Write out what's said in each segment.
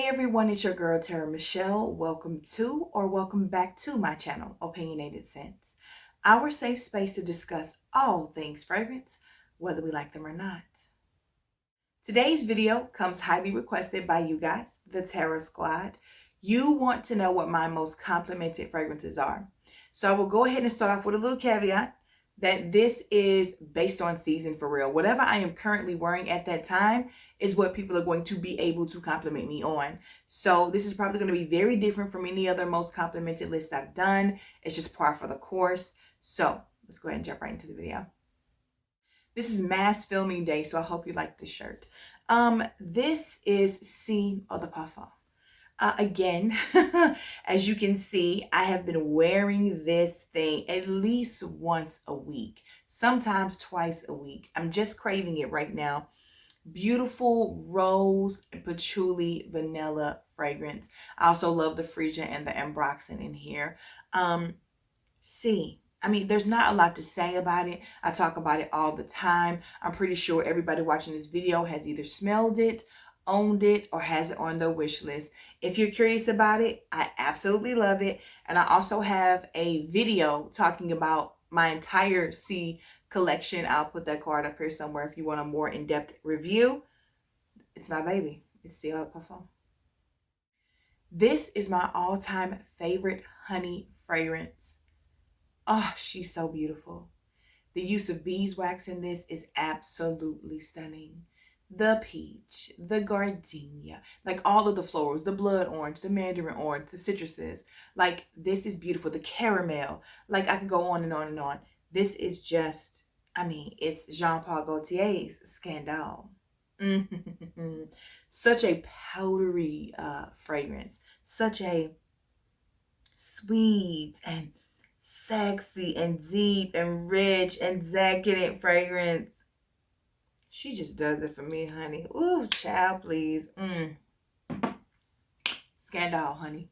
Hey everyone, it's your girl TeraMichelle. Welcome to or welcome back to my channel, Opinionated Scents, our safe space to discuss all things fragrance, whether we like them or not. Today's video comes highly requested by you guys, the Tera Squad. You want to know what my most complimented fragrances are. So I will go ahead and start off with a little caveat that this is based on season for real. Whatever I am currently wearing at that time is what people are going to be able to compliment me on. So this is probably going to be very different from any other most complimented list I've done. It's just par for the course. So let's go ahead and jump right into the video. This is mass filming day, so I hope you like this shirt. This is C Eau de Parfum. Again, as you can see, I have been wearing this thing at least once a week, sometimes twice a week. I'm just craving it right now. Beautiful rose and patchouli vanilla fragrance. I also love the Frisia and the Ambroxan in here. I mean, there's not a lot to say about it. I talk about it all the time. I'm pretty sure everybody watching this video has either smelled it, owned it, or has it on their wish list. If you're curious about it, I absolutely love it. And I also have a video talking about my entire C collection. I'll put that card up here somewhere if you want a more in-depth review. It's my baby. It's C Eau de Parfum. This is my all-time favorite honey fragrance. Oh, she's so beautiful. The use of beeswax in this is absolutely stunning. The peach, the gardenia, like all of the florals, the blood orange, the mandarin orange, the citruses, like this is beautiful. The caramel, like I could go on and on and on. This is just, I mean, it's Jean-Paul Gaultier's Scandale. Such a powdery fragrance, such a sweet and sexy and deep and rich and decadent fragrance. She just does it for me, honey. Ooh, child, please. Scandal, honey.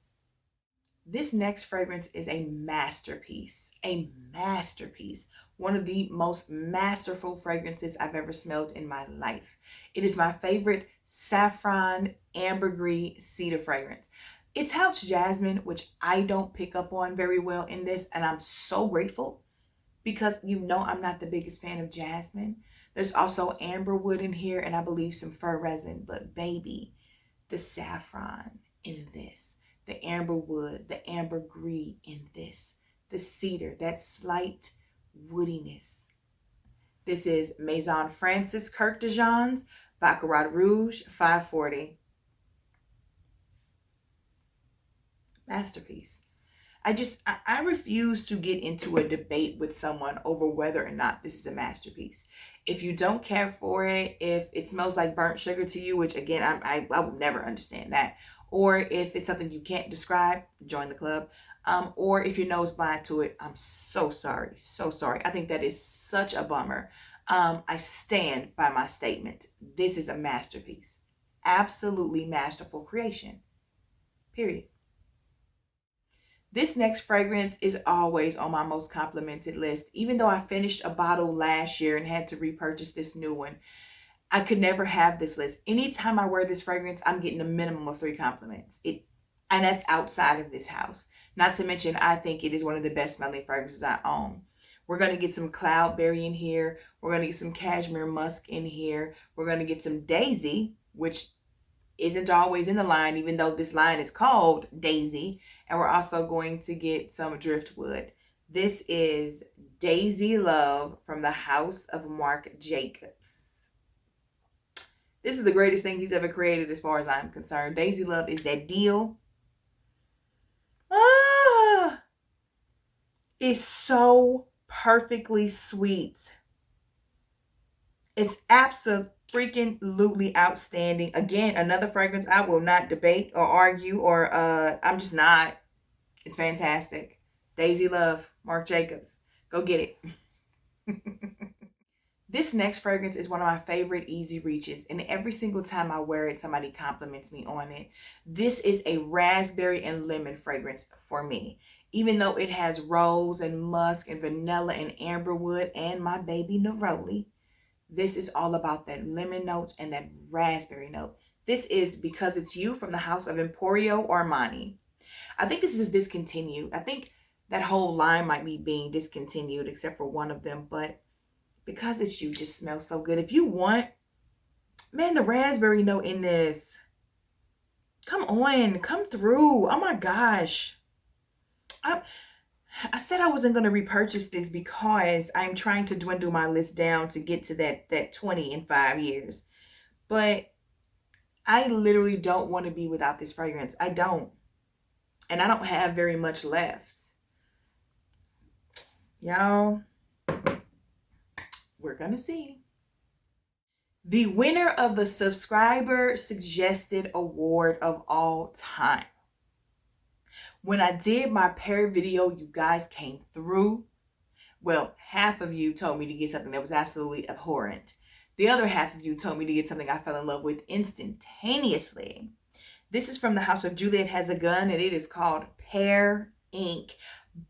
This next fragrance is a masterpiece. A masterpiece. One of the most masterful fragrances I've ever smelled in my life. It is my favorite saffron ambergris cedar fragrance. It's house jasmine, which I don't pick up on very well in this, and I'm so grateful because you know I'm not the biggest fan of jasmine. There's also amberwood in here, and I believe some fir resin, but baby, the saffron in this, the amberwood, the ambergris in this, the cedar, that slight woodiness. This is Maison Francis Kirk de Jean's Baccarat Rouge 540. Masterpiece. I refuse to get into a debate with someone over whether or not this is a masterpiece. If you don't care for it, if it smells like burnt sugar to you, which again, I would never understand that, or if it's something you can't describe, join the club, or if your nose blind to it, I'm so sorry, so sorry. I think that is such a bummer. I stand by my statement. This is a masterpiece. Absolutely masterful creation. Period. This next fragrance is always on my most complimented list. Even though I finished a bottle last year and had to repurchase this new one, I could never have this list. Anytime I wear this fragrance, I'm getting a minimum of 3 compliments. And that's outside of this house. Not to mention, I think it is one of the best smelling fragrances I own. We're going to get some cloudberry in here. We're going to get some cashmere musk in here. We're going to get some daisy, which isn't always in the line, even though this line is called Daisy. And we're also going to get some driftwood. This is Daisy Love from the House of Marc Jacobs. This is the greatest thing he's ever created as far as I'm concerned. Daisy Love is that deal. It's so perfectly sweet. It's absolutely outstanding. Again, another fragrance I will not debate or argue, or I'm just not. It's fantastic. Daisy Love, Marc Jacobs. Go get it. This next fragrance is one of my favorite easy reaches, and every single time I wear it, somebody compliments me on it. This is a raspberry and lemon fragrance for me. Even though it has rose and musk and vanilla and amberwood and my baby neroli, this is all about that lemon note and that raspberry note. This is Because It's You from the House of Emporio Armani. I think this is discontinued. I think that whole line might be being discontinued except for one of them, but Because It's You just smells so good. If you want, man, the raspberry note in this. Come on, come through. Oh my gosh. I said I wasn't going to repurchase this because I'm trying to dwindle my list down to get to that 20 in 5 years. But I literally don't want to be without this fragrance. I don't. And I don't have very much left. Y'all, we're going to see. The winner of the subscriber suggested award of all time. When I did my Pear video, you guys came through. Well, half of you told me to get something that was absolutely abhorrent. The other half of you told me to get something I fell in love with instantaneously. This is from the House of Juliet Has a Gun, and it is called Pear Ink.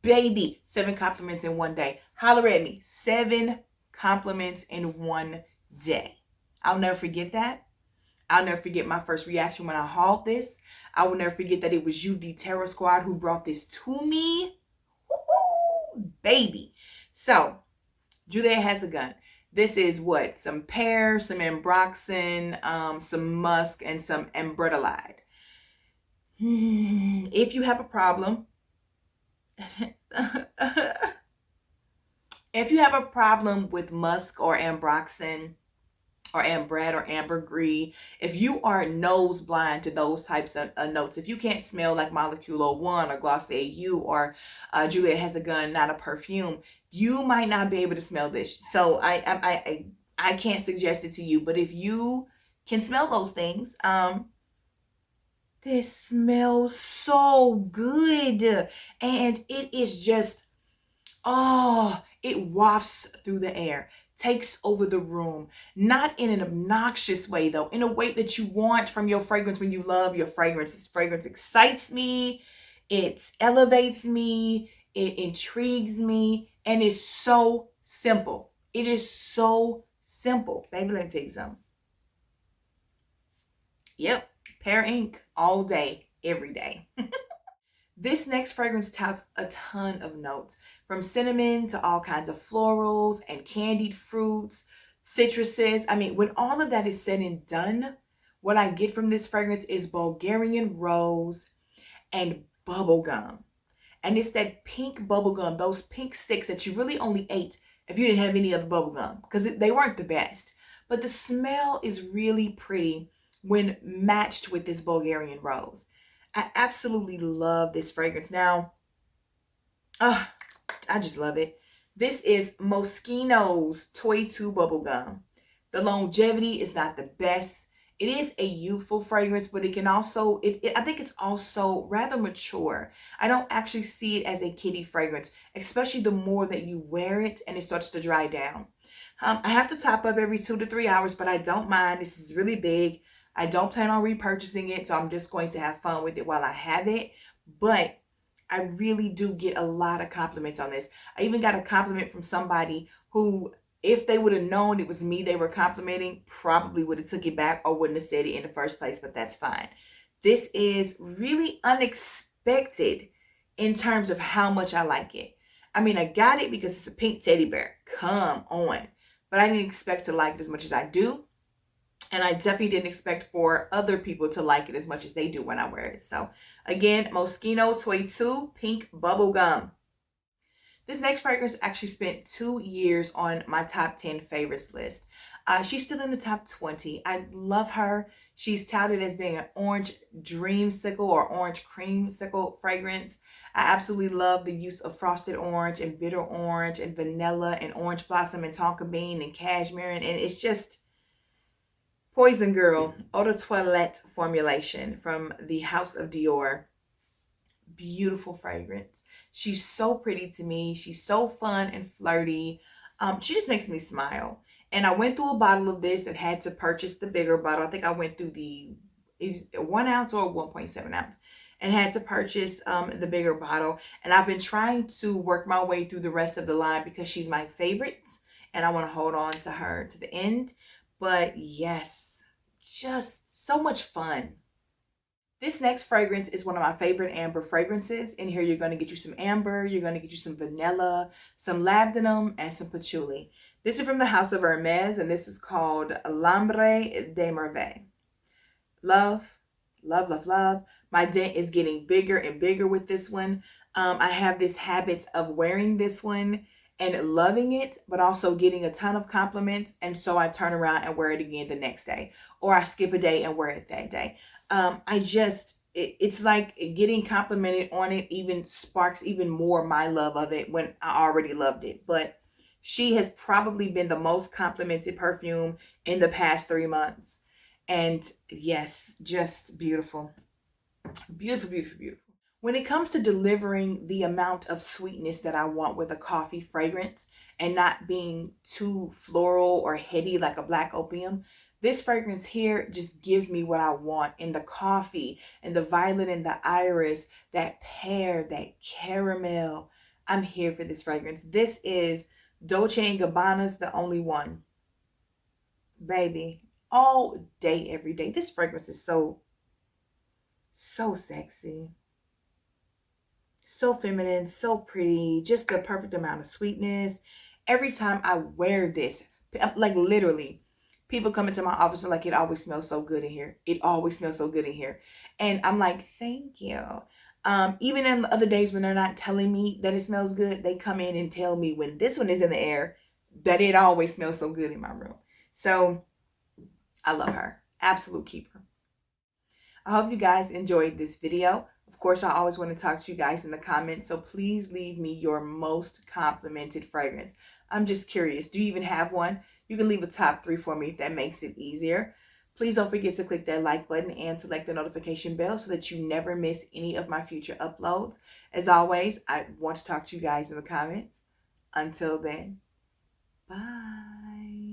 Baby, 7 compliments in one day. Holler at me. 7 compliments in one day. I'll never forget that. I'll never forget my first reaction when I hauled this. I will never forget that it was you, the Terror Squad, who brought this to me. Woo-hoo, baby. So, Juliet Has a Gun. This is what? Some pear, some ambroxan, some musk, and some ambroxolide. If you have a problem, if you have a problem with musk or ambroxan, or ambrette or ambergris, if you are nose blind to those types of notes, if you can't smell like Molecular One or Glossier You or Juliet Has a Gun, Not a Perfume, you might not be able to smell this. So I can't suggest it to you. But if you can smell those things, this smells so good, and it is just, oh, it wafts through the air, takes over the room, not in an obnoxious way though, in a way that you want from your fragrance when you love your fragrance. This fragrance excites me, it elevates me, it intrigues me, and it's so simple. It is so simple. Baby, let me tell you something. Yep, Pear Ink all day, every day. This next fragrance touts a ton of notes, from cinnamon to all kinds of florals and candied fruits, citruses. I mean, when all of that is said and done, what I get from this fragrance is Bulgarian rose and bubblegum. And it's that pink bubblegum, those pink sticks that you really only ate if you didn't have any other bubblegum, because they weren't the best. But the smell is really pretty when matched with this Bulgarian rose. I absolutely love this fragrance. Now, I just love it. This is Moschino's Toy 2 Bubblegum. The longevity is not the best. It is a youthful fragrance, but it can also, I think it's also rather mature. I don't actually see it as a kiddie fragrance, especially the more that you wear it and it starts to dry down. I have to top up every 2 to 3 hours, but I don't mind. This is really big. I don't plan on repurchasing it, so I'm just going to have fun with it while I have it. But I really do get a lot of compliments on this. I even got a compliment from somebody who, if they would have known it was me they were complimenting, probably would have took it back or wouldn't have said it in the first place, but that's fine. This is really unexpected in terms of how much I like it. I mean, I got it because it's a pink teddy bear. Come on. But I didn't expect to like it as much as I do. And I definitely didn't expect for other people to like it as much as they do when I wear it. So again, Moschino Toy 2 Pink Bubblegum. This next fragrance actually spent 2 years on my top 10 favorites list. She's still in the top 20. I love her. She's touted as being an orange dreamsicle or orange creamsicle fragrance. I absolutely love the use of frosted orange and bitter orange and vanilla and orange blossom and tonka bean and cashmere. And it's just Poison Girl Eau de Toilette formulation from the House of Dior. Beautiful fragrance. She's so pretty to me. She's so fun and flirty. She just makes me smile. And I went through a bottle of this and had to purchase the bigger bottle. I think I went through the 1 ounce or 1.7 ounce and had to purchase the bigger bottle. And I've been trying to work my way through the rest of the line because she's my favorite and I want to hold on to her to the end. But yes, just so much fun. This next fragrance is one of my favorite amber fragrances. In here, you're going to get you some amber, you're going to get you some vanilla, some labdanum, and some patchouli. This is from the House of Hermes, and this is called L'Ambre de Merveille. Love, love, love, love. My dent is getting bigger and bigger with this one. I have this habit of wearing this one and loving it, but also getting a ton of compliments. And so I turn around and wear it again the next day, or I skip a day and wear it that day. It's like getting complimented on it even sparks even more my love of it when I already loved it. But she has probably been the most complimented perfume in the past 3 months. And yes, just beautiful. Beautiful, beautiful, beautiful. When it comes to delivering the amount of sweetness that I want with a coffee fragrance and not being too floral or heady like a black opium, this fragrance here just gives me what I want in the coffee and the violet and the iris, that pear, that caramel. I'm here for this fragrance. This is Dolce & Gabbana's The Only One. Baby, all day, every day. This fragrance is so sexy, so feminine, so pretty, just the perfect amount of sweetness. Every time I wear this, like literally, people come into my office and like, it always smells so good in here. It always smells so good in here. And I'm like, thank you. Even in the other days when they're not telling me that it smells good, they come in and tell me when this one is in the air that it always smells so good in my room. So I love her. Absolute keeper. I hope you guys enjoyed this video. Of course, I always want to talk to you guys in the comments, so please leave me your most complimented fragrance. I'm just curious. Do you even have one? You can leave a top 3 for me if that makes it easier. Please don't forget to click that like button and select the notification bell so that you never miss any of my future uploads. As always, I want to talk to you guys in the comments. Until then, bye.